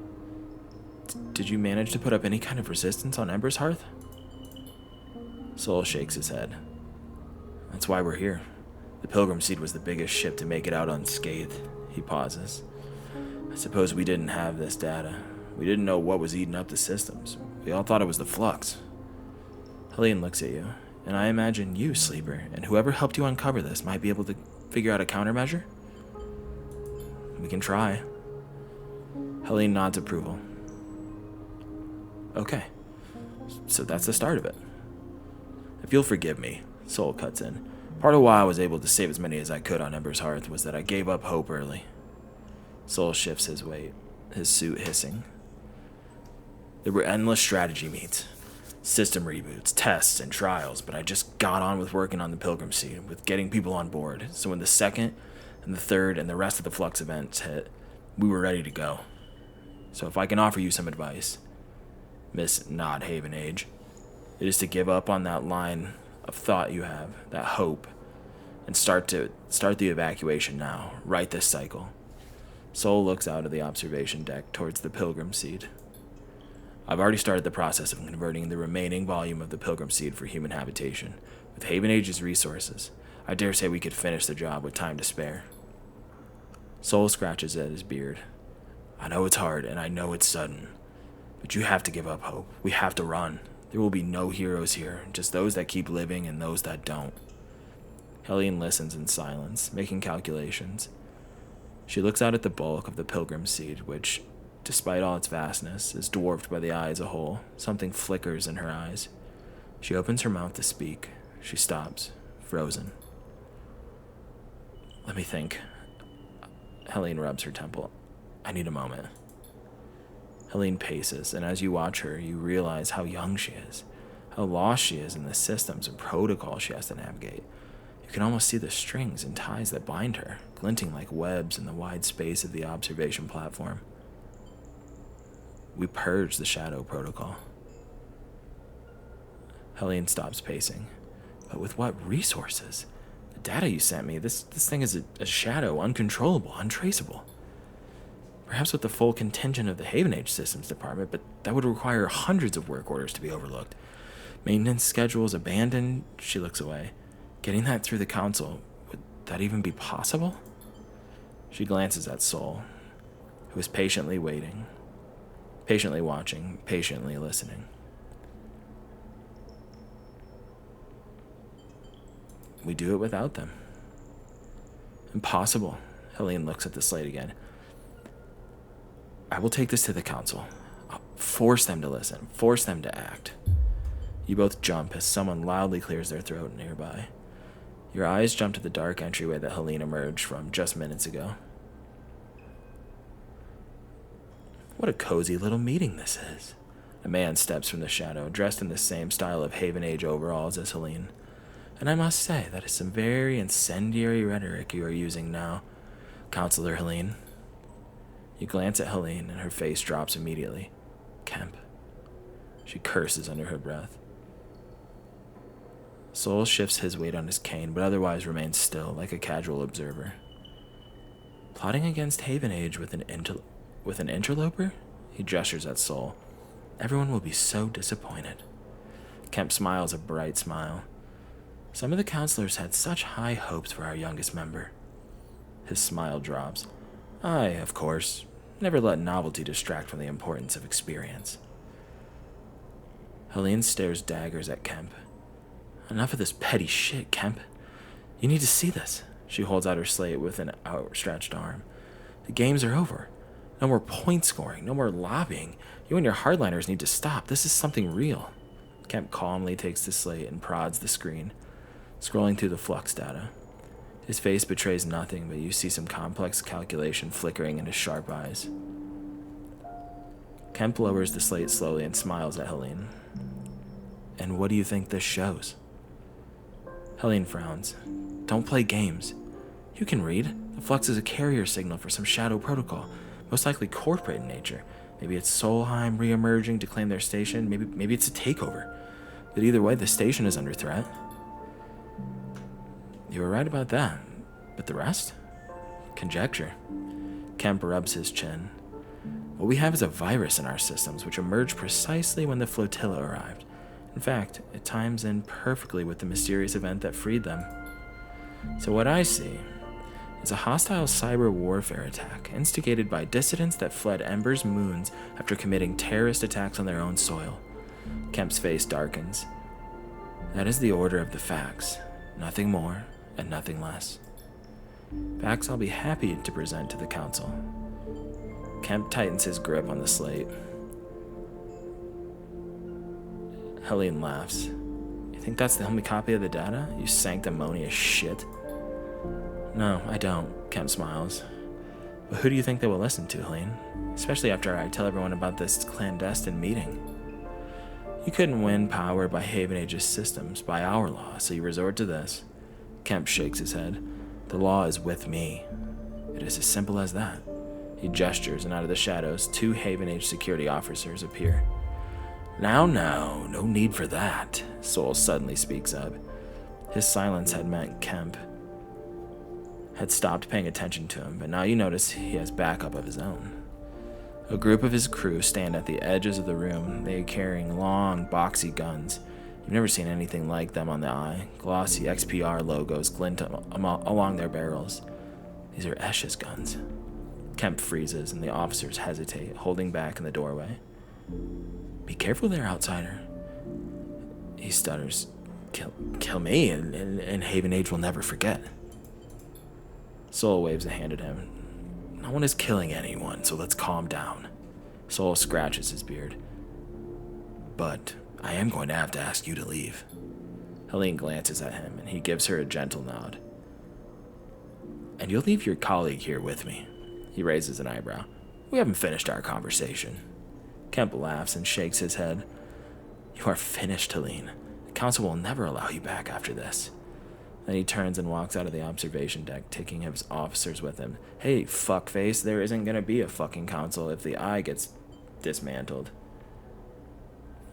Did you manage to put up any kind of resistance on Ember's Hearth? Soul shakes his head. That's why we're here. The Pilgrim Seed was the biggest ship to make it out unscathed. He pauses. I suppose we didn't have this data. We didn't know what was eating up the systems. We all thought it was the flux. Helene looks at you, and I imagine you, Sleeper, and whoever helped you uncover this might be able to figure out a countermeasure? We can try. Helene nods approval. Okay, so that's the start of it. If you'll forgive me, Soul cuts in. Part of why I was able to save as many as I could on Ember's Hearth was that I gave up hope early. Soul shifts his weight, his suit hissing. There were endless strategy meets, system reboots, tests, and trials, but I just got on with working on the Pilgrim Seed, with getting people on board, so when the second and the third and the rest of the Flux events hit, we were ready to go. So if I can offer you some advice, Miss Not Haven Age, it is to give up on that line of thought you have, that hope, and start the evacuation now, right this cycle. Soul looks out of the observation deck towards the Pilgrim Seed. I've already started the process of converting the remaining volume of the Pilgrim Seed for human habitation. With Haven Age's resources, I dare say we could finish the job with time to spare. Soul scratches at his beard. I know it's hard, and I know it's sudden, but you have to give up hope. We have to run. There will be no heroes here, just those that keep living and those that don't. Helene listens in silence, making calculations. She looks out at the bulk of the Pilgrim Seed, which, despite all its vastness, is dwarfed by the eye as a whole. Something flickers in her eyes. She opens her mouth to speak. She stops, frozen. Let me think. Helene rubs her temple. I need a moment. Helene paces, and as you watch her, you realize how young she is, how lost she is in the systems and protocols she has to navigate. You can almost see the strings and ties that bind her, glinting like webs in the wide space of the observation platform. We purge the Shadow Protocol. Helene stops pacing. But with what resources? The data you sent me, this thing is a shadow, uncontrollable, untraceable. Perhaps with the full contingent of the Haven Age Systems Department, but that would require hundreds of work orders to be overlooked. Maintenance schedules abandoned. She looks away. Getting that through the Council, would that even be possible? She glances at Soul, who is patiently waiting, patiently watching, patiently listening. We do it without them. Impossible. Helene looks at the slate again. I will take this to the Council. I'll force them to listen, force them to act. You both jump as someone loudly clears their throat nearby. Your eyes jump to the dark entryway that Helene emerged from just minutes ago. What a cozy little meeting this is. A man steps from the shadow, dressed in the same style of Haven Age overalls as Helene. And I must say, that is some very incendiary rhetoric you are using now, Counselor Helene. You glance at Helene, and her face drops immediately. Kemp. She curses under her breath. Soul shifts his weight on his cane, but otherwise remains still, like a casual observer. Plotting against Haven Age with an interloper? He gestures at Soul. Everyone will be so disappointed. Kemp smiles a bright smile. Some of the counselors had such high hopes for our youngest member. His smile drops. I, of course, never let novelty distract from the importance of experience. Helene stares daggers at Kemp. Enough of this petty shit, Kemp. You need to see this. She holds out her slate with an outstretched arm. The games are over. No more point scoring, no more lobbying. You and your hardliners need to stop. This is something real. Kemp calmly takes the slate and prods the screen, scrolling through the flux data. His face betrays nothing, but you see some complex calculation flickering in his sharp eyes. Kemp lowers the slate slowly and smiles at Helene. And what do you think this shows? Helene frowns. Don't play games. You can read. The flux is a carrier signal for some shadow protocol, most likely corporate in nature. Maybe it's Solheim re-emerging to claim their station. Maybe it's a takeover. But either way, the station is under threat. You were right about that. But the rest? Conjecture. Kemp rubs his chin. What we have is a virus in our systems, which emerged precisely when the flotilla arrived. In fact, it times in perfectly with the mysterious event that freed them. So what I see is a hostile cyber warfare attack instigated by dissidents that fled Ember's moons after committing terrorist attacks on their own soil. Kemp's face darkens. That is the order of the facts. Nothing more and nothing less. Facts I'll be happy to present to the council. Kemp tightens his grip on the slate. Helene laughs. You think that's the only copy of the data? You sanctimonious shit. No, I don't, Kemp smiles. But who do you think they will listen to, Helene? Especially after I tell everyone about this clandestine meeting. You couldn't win power by Haven Age's systems, by our law, so you resort to this. Kemp shakes his head. The law is with me. It is as simple as that. He gestures, and out of the shadows, 2 Haven Age security officers appear. Now, no need for that, Soul suddenly speaks up. His silence had meant Kemp had stopped paying attention to him, but now you notice he has backup of his own. A group of his crew stand at the edges of the room, they carrying long, boxy guns. You've never seen anything like them on the eye. Glossy XPR logos glint along their barrels. These are Esch's guns. Kemp freezes, and the officers hesitate, holding back in the doorway. Be careful there, outsider. He stutters. Kill me, and Haven Age will never forget. Soul waves a hand at him. No one is killing anyone, so let's calm down. Soul scratches his beard. But I am going to have to ask you to leave. Helene glances at him, and he gives her a gentle nod. And you'll leave your colleague here with me. He raises an eyebrow. We haven't finished our conversation. Kemp laughs and shakes his head. You are finished, Helene. The council will never allow you back after this. Then he turns and walks out of the observation deck, taking his officers with him. Hey, fuckface, there isn't gonna be a fucking council if the eye gets dismantled.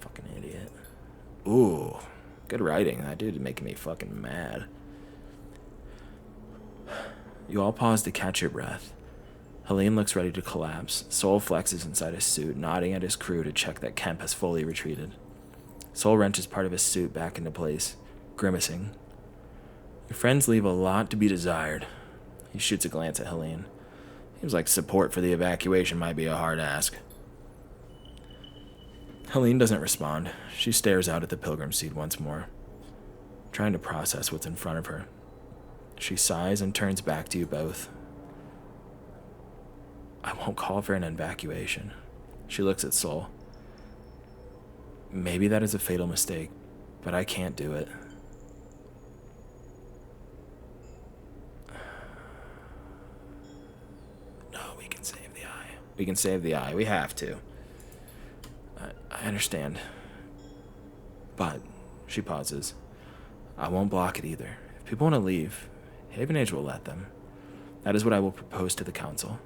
Fucking idiot. Ooh, good writing. That dude is making me fucking mad. You all pause to catch your breath. Helene looks ready to collapse. Soul flexes inside his suit, nodding at his crew to check that Kemp has fully retreated. Soul wrenches part of his suit back into place, grimacing. Your friends leave a lot to be desired. He shoots a glance at Helene. Seems like support for the evacuation might be a hard ask. Helene doesn't respond. She stares out at the pilgrim seed once more, trying to process what's in front of her. She sighs and turns back to you both. I won't call for an evacuation. She looks at Soul. Maybe that is a fatal mistake, but I can't do it. No, we can save the eye. We can save the eye. We have to. I understand. But, she pauses. I won't block it either. If people want to leave, Haven Age will let them. That is what I will propose to the council.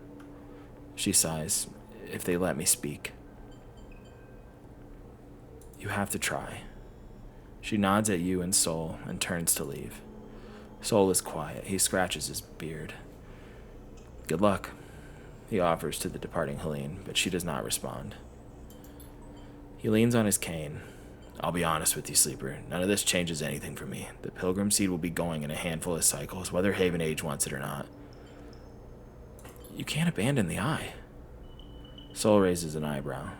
She sighs. If they let me speak. You have to try. She nods at you and Soul and turns to leave. Soul is quiet. He scratches his beard. Good luck, he offers to the departing Helene, but she does not respond. He leans on his cane. I'll be honest with you, Sleeper. None of this changes anything for me. The Pilgrim Seed will be going in a handful of cycles, whether Haven Age wants it or not. You can't abandon the eye. Soul raises an eyebrow.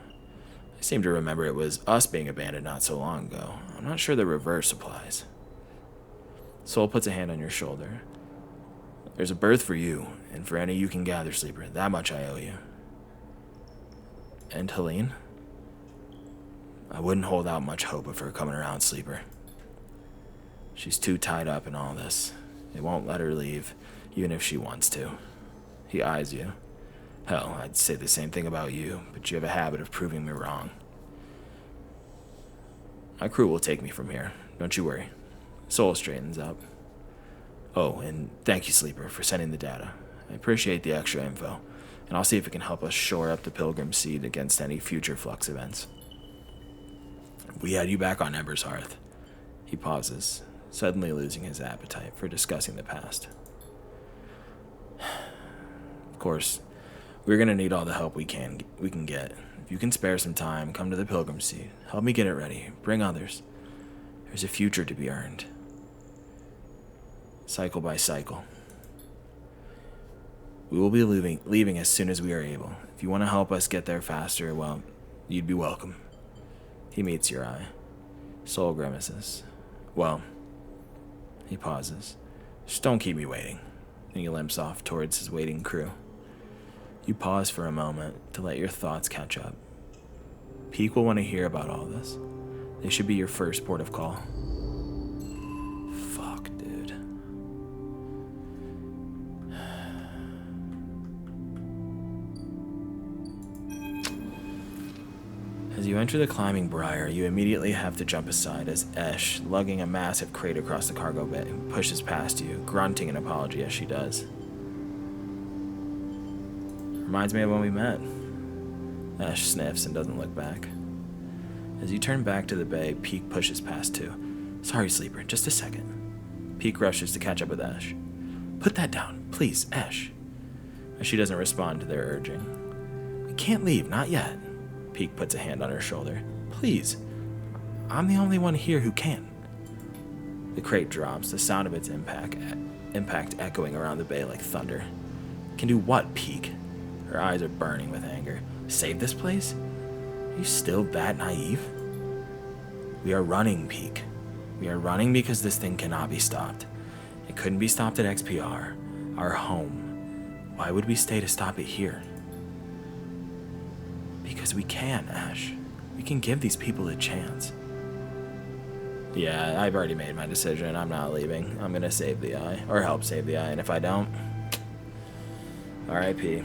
I seem to remember it was us being abandoned not so long ago. I'm not sure the reverse applies. Soul puts a hand on your shoulder. There's a berth for you, and for any you can gather, Sleeper. That much I owe you. And Helene? I wouldn't hold out much hope of her coming around, Sleeper. She's too tied up in all this. It won't let her leave, even if she wants to. He eyes you. Hell, I'd say the same thing about you, but you have a habit of proving me wrong. My crew will take me from here. Don't you worry. Soul straightens up. Oh, and thank you, Sleeper, for sending the data. I appreciate the extra info, and I'll see if it can help us shore up the Pilgrim Seed against any future flux events. We had you back on Ember's Hearth. He pauses, suddenly losing his appetite for discussing the past. Of course, we're going to need all the help we can get. If you can spare some time, come to the Pilgrim Seed. Help me get it ready. Bring others. There's a future to be earned. Cycle by cycle. We will be leaving as soon as we are able. If you want to help us get there faster, well, you'd be welcome. He meets your eye. Soul grimaces. Well, he pauses. Just don't keep me waiting. Then he limps off towards his waiting crew. You pause for a moment to let your thoughts catch up. Peak will want to hear about all this. They should be your first port of call. Fuck, dude. As you enter the climbing briar, you immediately have to jump aside as Esh, lugging a massive crate across the cargo bay, pushes past you, grunting an apology as she does. Reminds me of when we met. Esh sniffs and doesn't look back. As you turn back to the bay, Peak pushes past too. Sorry, Sleeper, just a second. Peak rushes to catch up with Esh. Put that down, please, Esh. As she doesn't respond to their urging. We can't leave, not yet. Peak puts a hand on her shoulder. Please, I'm the only one here who can. The crate drops, the sound of its impact echoing around the bay like thunder. Can do what, Peak? Her eyes are burning with anger. Save this place? Are you still that naive? We are running, Peak. We are running because this thing cannot be stopped. It couldn't be stopped at XPR, our home. Why would we stay to stop it here? Because we can, Ash. We can give these people a chance. Yeah, I've already made my decision. I'm not leaving. I'm gonna save the eye, or help save the eye, and if I don't, R.I.P.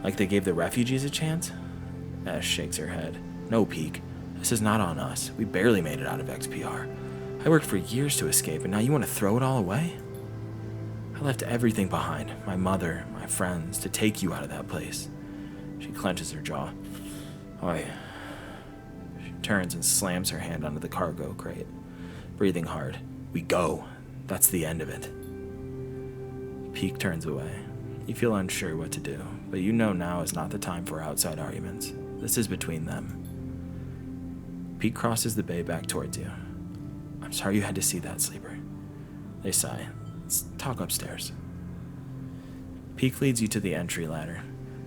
Like they gave the refugees a chance? Ash shakes her head. No, Peak. This is not on us. We barely made it out of XPR. I worked for years to escape, and now you want to throw it all away? I left everything behind. My mother, my friends, to take you out of that place. She clenches her jaw. Oi. She turns and slams her hand onto the cargo crate, breathing hard. We go. That's the end of it. Peak turns away. You feel unsure what to do, but you know now is not the time for outside arguments. This is between them. Peak crosses the bay back towards you. I'm sorry you had to see that, Sleeper. They sigh. Let's talk upstairs. Peak leads you to the entry ladder,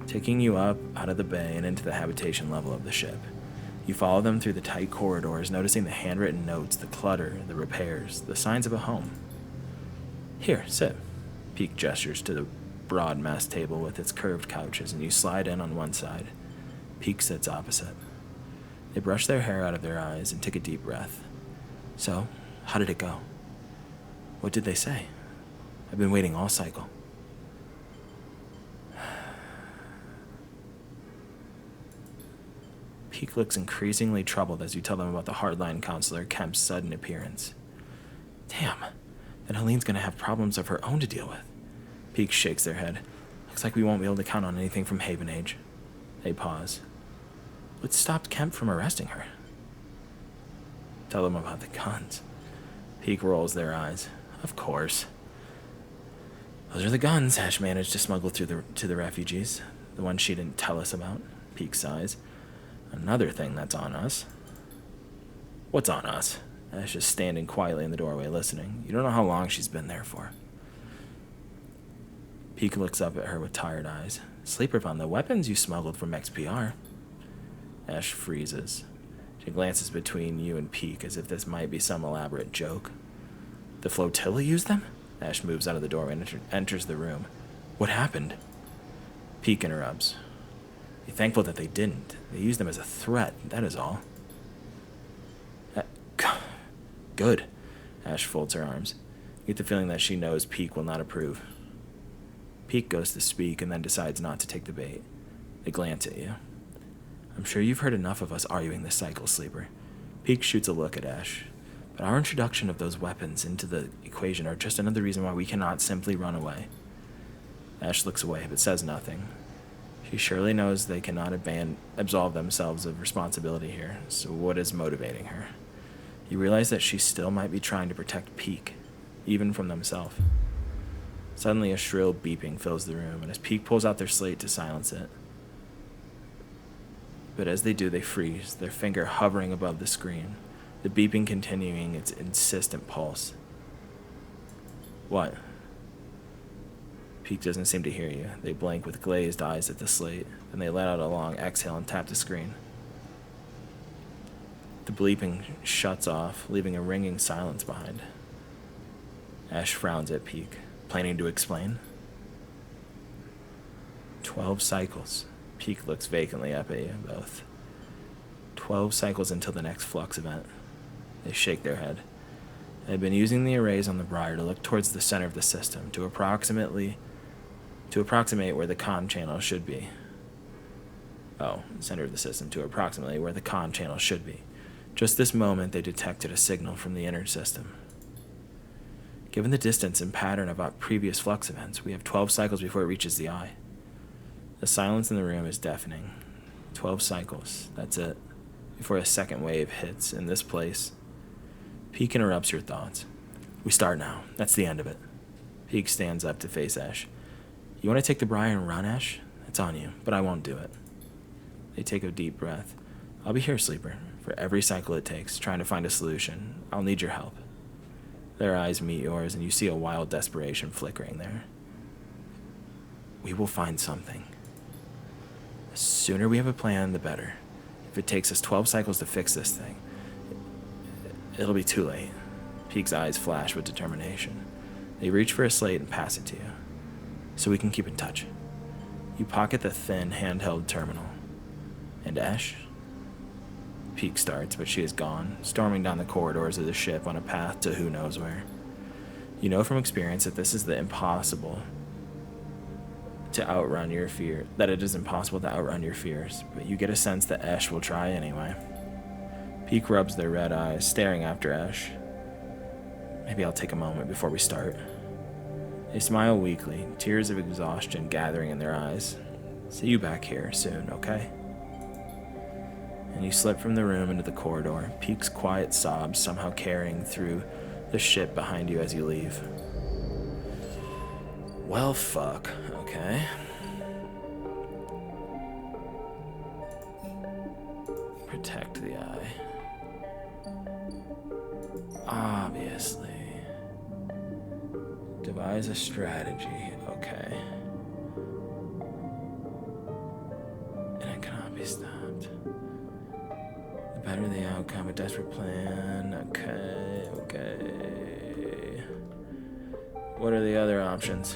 taking you up out of the bay and into the habitation level of the ship. You follow them through the tight corridors, noticing the handwritten notes, the clutter, the repairs, the signs of a home. Here, sit. Peak gestures to the broad mess table with its curved couches, and you slide in on one side. Peak sits opposite. They brush their hair out of their eyes and take a deep breath. So, how did it go? What did they say? I've been waiting all cycle. Peak looks increasingly troubled as you tell them about the hardline counselor Kemp's sudden appearance. Damn, then Helene's gonna have problems of her own to deal with. Peak shakes their head. Looks like we won't be able to count on anything from Haven Age. They pause. What stopped Kemp from arresting her? Tell them about the guns. Peak rolls their eyes. Of course. Those are the guns Ash managed to smuggle to the refugees. The ones she didn't tell us about. Peak sighs. Another thing that's on us. What's on us? Ash is standing quietly in the doorway listening. You don't know how long she's been there for. Peak looks up at her with tired eyes. Sleeper found the weapons you smuggled from XPR. Ash freezes. She glances between you and Peak as if this might be some elaborate joke. The flotilla used them? Ash moves out of the doorway and enters the room. What happened? Peak interrupts. Be thankful that they didn't. They used them as a threat, that is all. Good. Ash folds her arms. You get the feeling that she knows Peak will not approve. Peak goes to speak and then decides not to take the bait. They glance at you. I'm sure you've heard enough of us arguing this cycle, Sleeper. Peak shoots a look at Ash. But our introduction of those weapons into the equation are just another reason why we cannot simply run away. Ash looks away, but says nothing. She surely knows they cannot absolve themselves of responsibility here, so what is motivating her? You realize that she still might be trying to protect Peak, even from themselves. Suddenly a shrill beeping fills the room, and as Peak pulls out their slate to silence it. But as they do, they freeze, their finger hovering above the screen, the beeping continuing its insistent pulse. What? Peak doesn't seem to hear you. They blink with glazed eyes at the slate, then they let out a long exhale and tap the screen. The bleeping shuts off, leaving a ringing silence behind. Ash frowns at Peak, planning to explain. 12 cycles. Peak looks vacantly up at you both. 12 cycles until the next flux event. They shake their head. They've been using the arrays on the Briar to look towards the center of the system, to approximate where the comm channel should be. Center of the system, to approximately where the comm channel should be. Just this moment, they detected a signal from the inner system. Given the distance and pattern of our previous flux events, we have 12 cycles before it reaches the eye. The silence in the room is deafening. 12 cycles, that's it, before a second wave hits in this place. Peak interrupts your thoughts. We start now. That's the end of it. Peak stands up to face Ash. You want to take the Briar and run, Ash? It's on you, but I won't do it. They take a deep breath. I'll be here, Sleeper, for every cycle it takes, trying to find a solution. I'll need your help. Their eyes meet yours, and you see a wild desperation flickering there. We will find something. The sooner we have a plan, the better. If it takes us 12 cycles to fix this thing, it'll be too late. Peak's eyes flash with determination. They reach for a slate and pass it to you, so we can keep in touch. You pocket the thin, handheld terminal. And Ash? Peak starts, but she is gone, storming down the corridors of the ship on a path to who knows where. You know from experience that this is the impossible to outrun your fear, that it is impossible to outrun your fears, but you get a sense that Ash will try anyway. Peak rubs their red eyes, staring after Ash. Maybe I'll take a moment before we start. They smile weakly, tears of exhaustion gathering in their eyes. See you back here soon, okay? And you slip from the room into the corridor, Peak's quiet sobs somehow carrying through the ship behind you as you leave. Well, fuck, okay. Protect the eye. Obviously. Devise a strategy, okay. And it cannot be stopped. The better the outcome, a desperate plan, okay. What are the other options?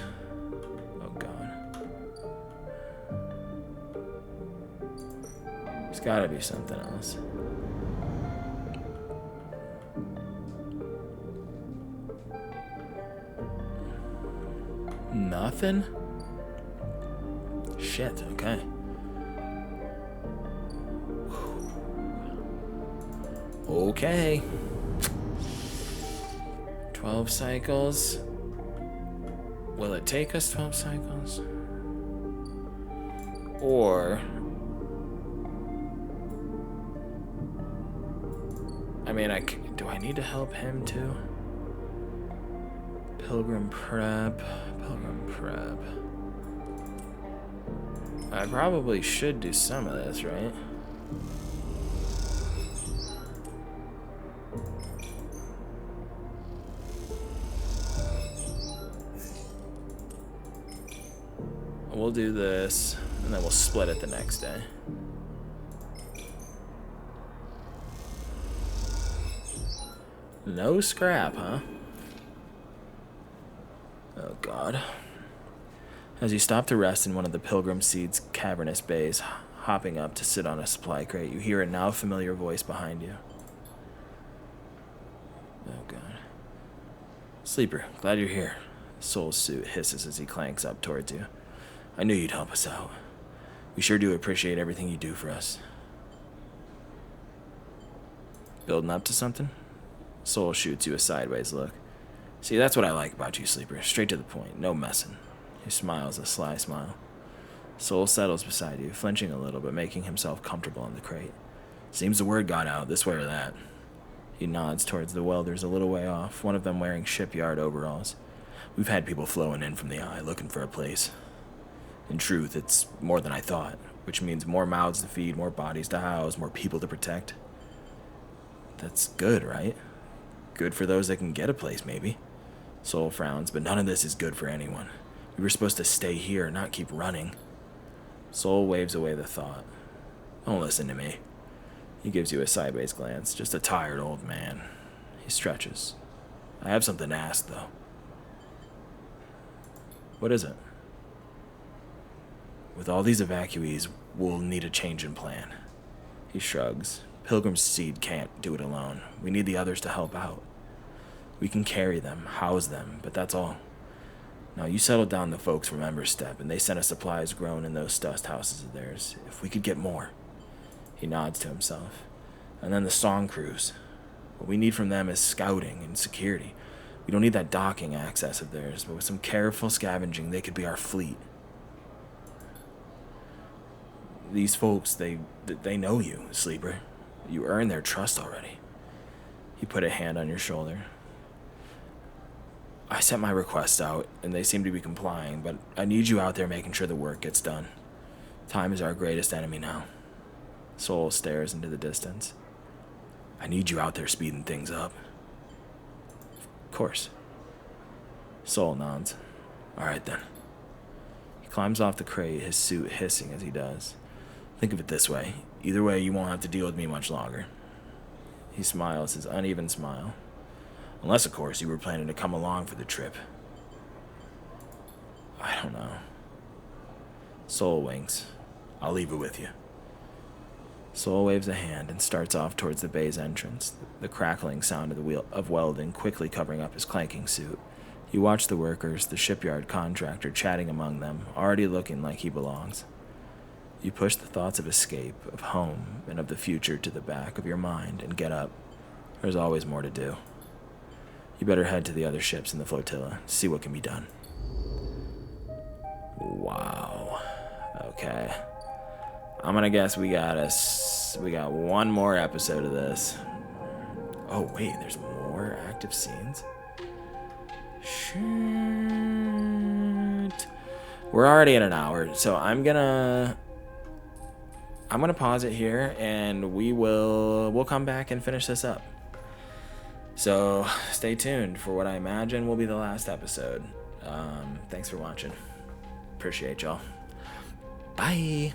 Oh god. There's gotta be something else. Nothing? Shit, okay. Okay. 12 cycles. Will it take us 12 cycles? Or... I mean, do I need to help him too? Pilgrim prep. I probably should do some of this, right? We'll do this, and then we'll split it the next day. No scrap, huh? Oh, God. As you stop to rest in one of the Pilgrim Seed's cavernous bays, hopping up to sit on a supply crate, you hear a now familiar voice behind you. Oh, God. Sleeper, glad you're here. Soul's suit hisses as he clanks up towards you. I knew you'd help us out. We sure do appreciate everything you do for us. Building up to something? Soul shoots you a sideways look. See, that's what I like about you, Sleeper. Straight to the point, no messing. He smiles a sly smile. Soul settles beside you, flinching a little but making himself comfortable in the crate. Seems the word got out, this way or that. He nods towards the welders a little way off, one of them wearing shipyard overalls. We've had people flowing in from the eye looking for a place. In truth, it's more than I thought, which means more mouths to feed, more bodies to house, more people to protect. That's good, right? Good for those that can get a place, maybe. Soul frowns, but none of this is good for anyone. We were supposed to stay here, not keep running. Soul waves away the thought. Don't listen to me. He gives you a sideways glance, just a tired old man. He stretches. I have something to ask, though. What is it? With all these evacuees, we'll need a change in plan. He shrugs. Pilgrim's Seed can't do it alone. We need the others to help out. We can carry them, house them, but that's all. Now, you settled down the folks from Ember's Step, and they sent us supplies grown in those dust houses of theirs. If we could get more. He nods to himself. And then the song crews. What we need from them is scouting and security. We don't need that docking access of theirs, but with some careful scavenging, they could be our fleet. These folks, they know you, Sleeper. You earned their trust already. He put a hand on your shoulder. I sent my requests out, and they seem to be complying, but I need you out there making sure the work gets done. Time is our greatest enemy now. Soul stares into the distance. I need you out there speeding things up. Of course. Soul nods. All right, then. He climbs off the crate, his suit hissing as he does. Think of it this way. Either way, you won't have to deal with me much longer. He smiles, his uneven smile. Unless, of course, you were planning to come along for the trip. I don't know. Soul winks. I'll leave it with you. Soul waves a hand and starts off towards the bay's entrance, the crackling sound of the wheel of welding quickly covering up his clanking suit. You watch the workers, the shipyard contractor chatting among them, already looking like he belongs. You push the thoughts of escape, of home, and of the future to the back of your mind and get up. There's always more to do. You better head to the other ships in the flotilla, see what can be done. Wow. Okay. I'm gonna guess we got one more episode of this. Oh wait, there's more active scenes? Shit. We're already at an hour, so I'm gonna pause it here, and we'll come back and finish this up. So stay tuned for what I imagine will be the last episode. Thanks for watching. Appreciate y'all. Bye.